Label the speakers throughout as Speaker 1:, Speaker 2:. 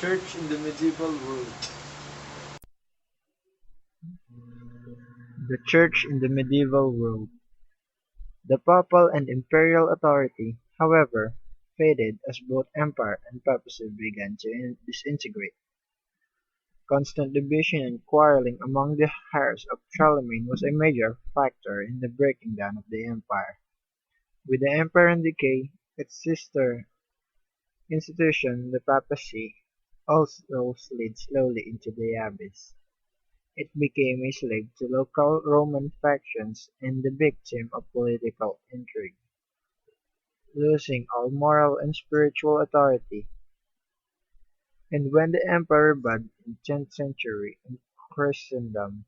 Speaker 1: Church in the medieval world.
Speaker 2: The Church in the medieval world. The papal and imperial authority, however, faded as both empire and papacy began to disintegrate. Constant division and quarreling among the heirs of Charlemagne was a major factor in the breaking down of the empire. With the empire in decay, its sister institution, the papacy, also slid slowly into the abyss. It became a slave to local Roman factions and the victim of political intrigue, losing all moral and spiritual authority. And when the empire rebelled in the 10th century and Christendom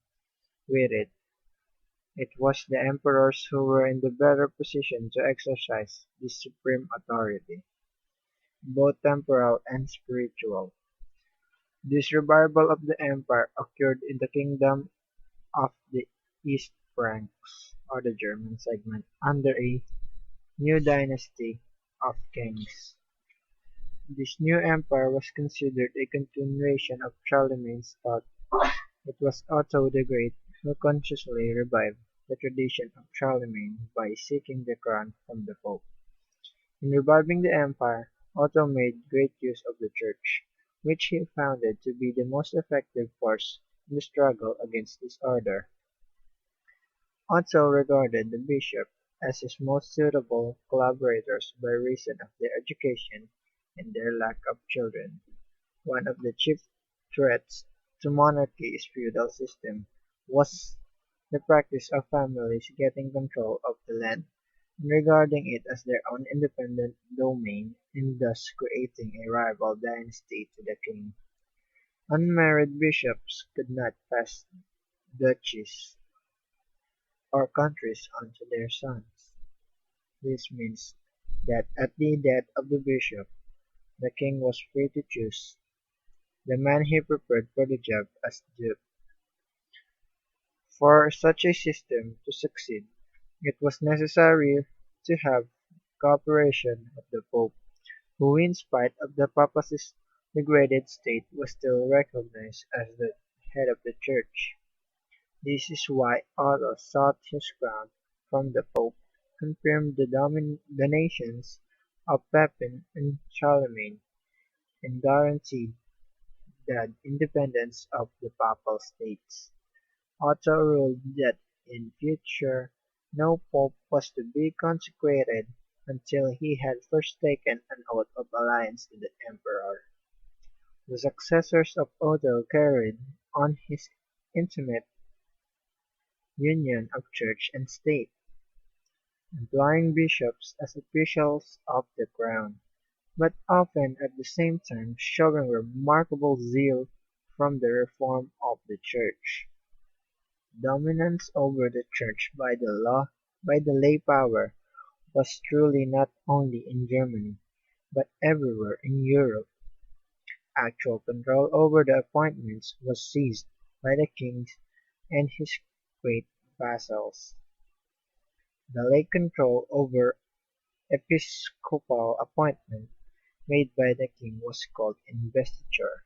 Speaker 2: with it, it was the emperors who were in the better position to exercise this supreme authority, both temporal and spiritual. This revival of the empire occurred in the kingdom of the East Franks, or the German segment, under a new dynasty of kings. This new empire was considered a continuation of Charlemagne's thought. It was Otto the Great who consciously revived the tradition of Charlemagne by seeking the crown from the Pope. In reviving the empire, Otto made great use of the Church, which he found to be the most effective force in the struggle against disorder. Otto regarded the bishops as his most suitable collaborators by reason of their education and their lack of children. One of the chief threats to monarchy's feudal system was the practice of families getting control of the land and regarding it as their own independent domain and thus creating a rival dynasty to the king. Unmarried bishops could not pass duchies or countries on to their sons. This means that at the death of the bishop, the king was free to choose the man he preferred for the job as duke. For such a system to succeed, it was necessary to have cooperation of the Pope, who in spite of the papacy's degraded state was still recognized as the head of the Church. This is why Otto sought his crown from the Pope, confirmed the dominations of Pepin and Charlemagne, and guaranteed the independence of the Papal States. Otto ruled that in future no pope was to be consecrated until he had first taken an oath of alliance to the emperor. The successors of Otto carried on his intimate union of church and state, employing bishops as officials of the crown, but often at the same time showing remarkable zeal from the reform of the Church. Dominance over the Church by the lay power was truly not only in Germany, but everywhere in Europe. Actual control over the appointments was seized by the king and his great vassals. The lay control over episcopal appointment made by the king was called investiture.